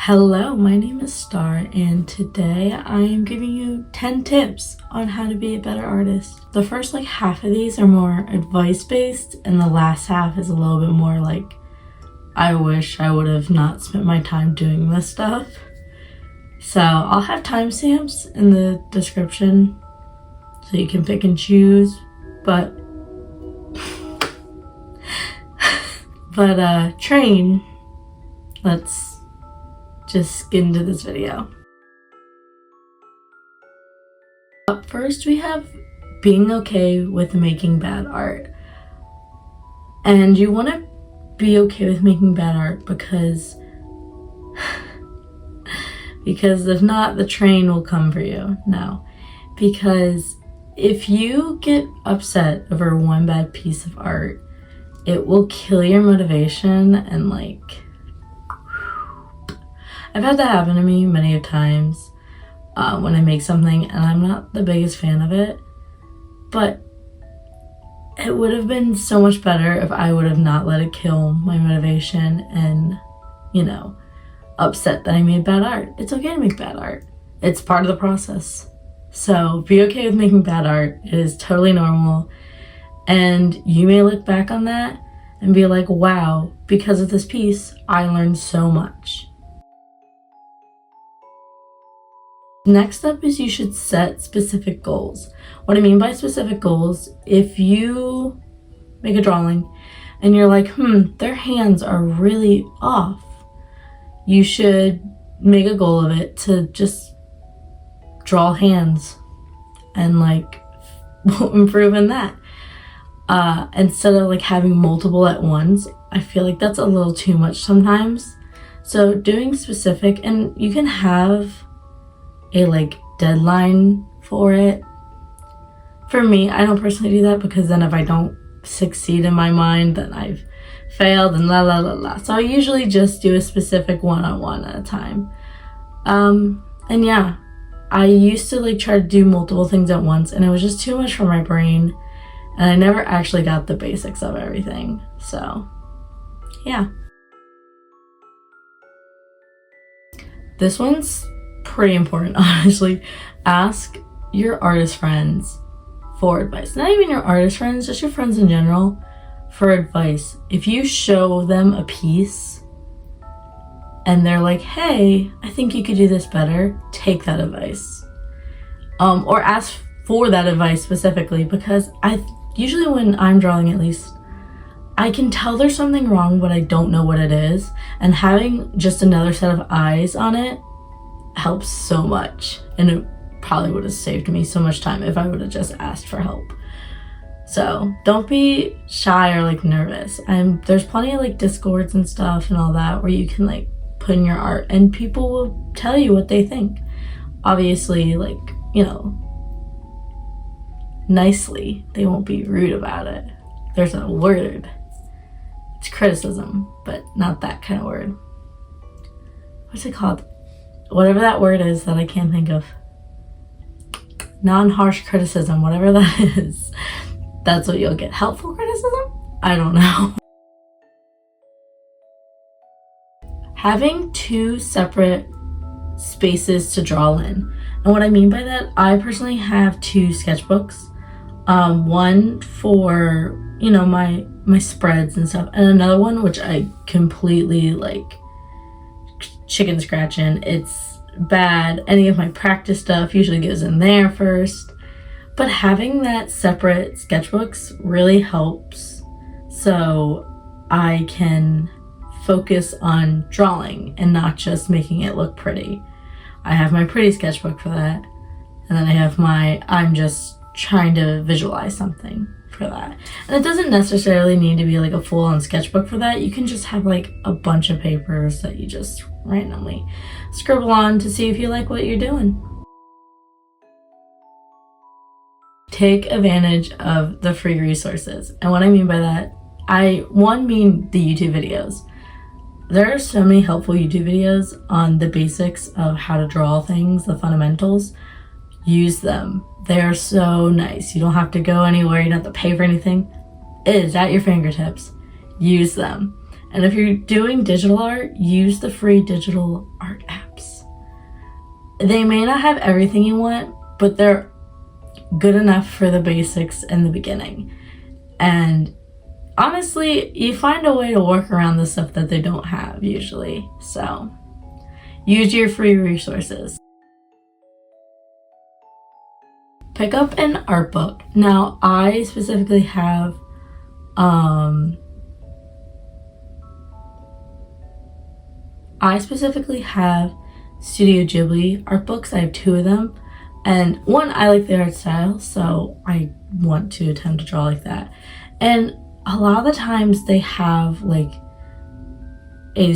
Hello, my name is Star, and today I am giving you 10 tips on how to be a better artist. The first half of these are more advice-based, and the last half is a little bit more like, I wish I would have not spent my time doing this stuff. So I'll have timestamps in the description so you can pick and choose, but train. Let's just get into this video. Up first, we have being okay with making bad art. And you want to be okay with making bad art because if not, the train will come for you. No, because if you get upset over one bad piece of art, it will kill your motivation. And I've had that happen to me many times when I make something and I'm not the biggest fan of it, but it would have been so much better if I would have not let it kill my motivation and, upset that I made bad art. It's okay to make bad art. It's part of the process. So be okay with making bad art. It is totally normal. And you may look back on that and be like, wow, because of this piece, I learned so much. Next up is you should set specific goals. What I mean by specific goals, if you make a drawing and you're like, their hands are really off, you should make a goal of it to just draw hands and improve in that. Instead of having multiple at once, I feel like that's a little too much sometimes. So doing specific, and you can have a deadline for it. For me, I don't personally do that because then if I don't succeed in my mind, then I've failed and la la la la. So I usually just do a specific one-on-one at a time. And yeah, I used to try to do multiple things at once, and it was just too much for my brain, and I never actually got the basics of everything. So yeah. This one's pretty important, honestly. Ask your artist friends for advice. Not even your artist friends, just your friends in general for advice. If you show them a piece and they're like, hey, I think you could do this better, take that advice. Or ask for that advice specifically, because usually when I'm drawing, at least, I can tell there's something wrong, but I don't know what it is. And having just another set of eyes on it helps so much, and it probably would have saved me so much time if I would have just asked for help. So don't be shy or nervous. There's plenty of Discords and stuff and all that where you can put in your art and people will tell you what they think. Obviously, nicely. They won't be rude about it. There's a word. It's criticism, but not that kind of word. What's it called? Whatever that word is that I can't think of. Non-harsh criticism, whatever that is. That's what you'll get. Helpful criticism? I don't know. Having two separate spaces to draw in. And what I mean by that, I personally have two sketchbooks. One for, my spreads and stuff. And another one which I completely chicken scratch in. It's bad. Any of my practice stuff usually goes in there first. But having that separate sketchbooks really helps, so I can focus on drawing and not just making it look pretty. I have my pretty sketchbook for that, and then I have my I'm just trying to visualize something for that. And it doesn't necessarily need to be a full-on sketchbook for that. You can just have a bunch of papers that you just randomly scribble on to see if you like what you're doing. Take advantage of the free resources. And what I mean by that, I mean the YouTube videos. There are so many helpful YouTube videos on the basics of how to draw things, the fundamentals. Use them. They are so nice. You don't have to go anywhere. You don't have to pay for anything. It is at your fingertips. Use them. And if you're doing digital art, use the free digital art apps. They may not have everything you want, but they're good enough for the basics in the beginning. And honestly, you find a way to work around the stuff that they don't have usually. So use your free resources. Pick up an art book. Now, I specifically have Studio Ghibli art books. I have 2 of them. And one, I like the art style, so I want to attempt to draw like that. And a lot of the times they have like a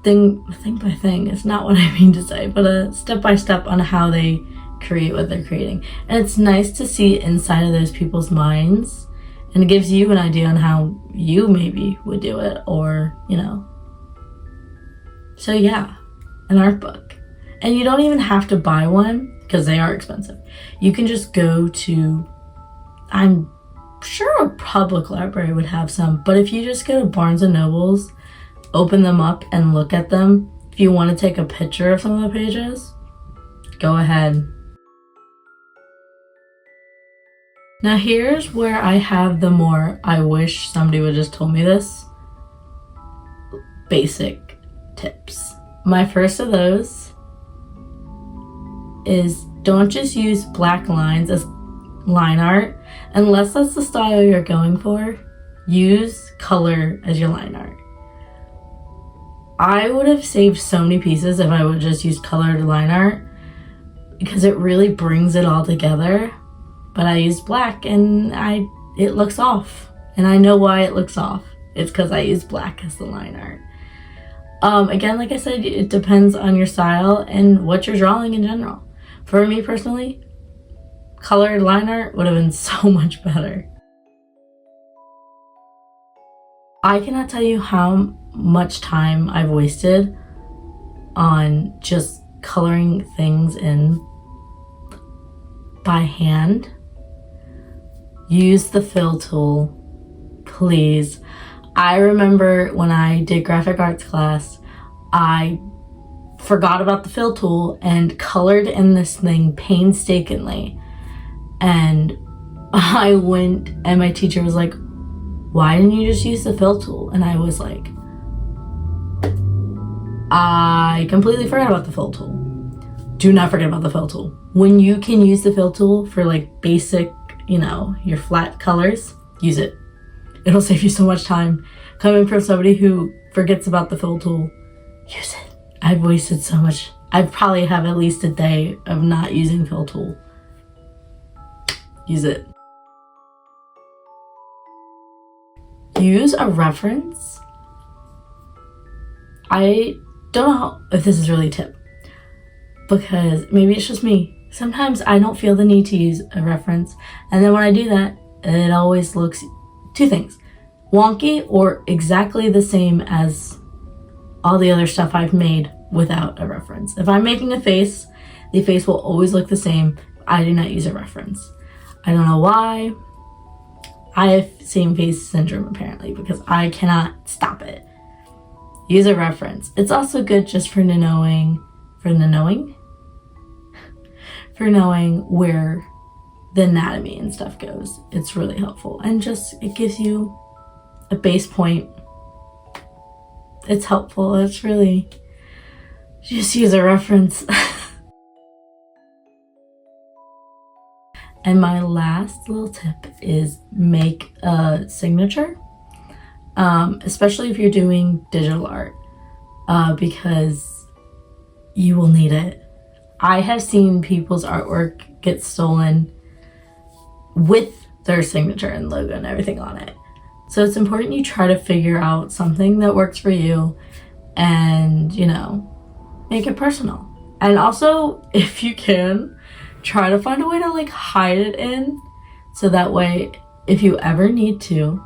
thing by thing, it's not what I mean to say, but a step by step on how they create what they're creating. And it's nice to see inside of those people's minds, and it gives you an idea on how you maybe would do it, or, you know. So yeah, an art book. And you don't even have to buy one, because they are expensive. You can just go to, I'm sure a public library would have some, but if you just go to Barnes & Noble's, open them up and look at them, if you want to take a picture of some of the pages, go ahead. Now here's where I have the more I wish somebody would just told me this basic tips. My first of those is don't just use black lines as line art unless that's the style you're going for. Use color as your line art. I would have saved so many pieces if I would just use colored line art, because it really brings it all together. But I used black and it looks off, and I know why it looks off. It's because I use black as the line art. Again, like I said, it depends on your style and what you're drawing in general. For me personally, colored line art would have been so much better. I cannot tell you how much time I've wasted on just coloring things in by hand. Use the fill tool, please. I remember when I did graphic arts class, I forgot about the fill tool and colored in this thing painstakingly. And I went, and my teacher was like, why didn't you just use the fill tool? And I was like, I completely forgot about the fill tool. Do not forget about the fill tool. When you can use the fill tool for like basic, you know, your flat colors, use it. It'll save you so much time. Coming from somebody who forgets about the fill tool, use it. I've wasted so much. I probably have at least a day of not using fill tool. Use it. Use a reference. I don't know if this is really a tip, because maybe it's just me. Sometimes I don't feel the need to use a reference, and then when I do that, it always looks, 2 things, wonky or exactly the same as all the other stuff I've made without a reference. If I'm making a face, the face will always look the same. I do not use a reference. I don't know why. I have same face syndrome apparently, because I cannot stop it. Use a reference. It's also good just for knowing where the anatomy and stuff goes. It's really helpful, and just it gives you a base point. It's helpful. It's really, just use a reference. And my last little tip is make a signature, especially if you're doing digital art, because you will need it. I have seen people's artwork get stolen with their signature and logo and everything on it. So it's important you try to figure out something that works for you and, you know, make it personal. And also, if you can, try to find a way to like hide it in, so that way if you ever need to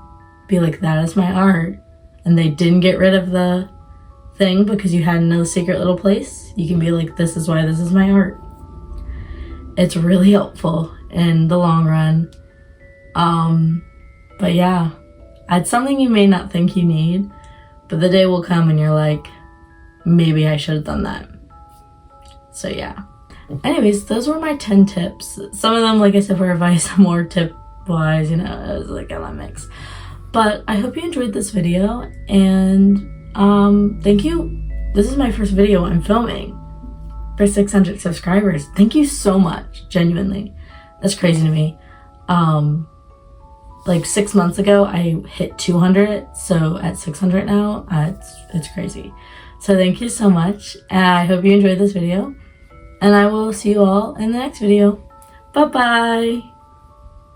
be like, that is my art, and they didn't get rid of the thing because you had another secret little place, you can be like, this is why this is my art. It's really helpful in the long run. But yeah, it's something you may not think you need, but But the day will come and you're like, maybe I should have done that. So yeah. Anyways, those were my 10 tips. Some of them, like I said, were advice, more tip-wise, you know, it was like a mix. But I hope you enjoyed this video, and thank you. This is my first video I'm filming for 600 subscribers. Thank you so much, genuinely. That's crazy to me. Like 6 months ago, I hit 200, so at 600 now, it's crazy. So thank you so much, and I hope you enjoyed this video. And I will see you all in the next video. Bye-bye!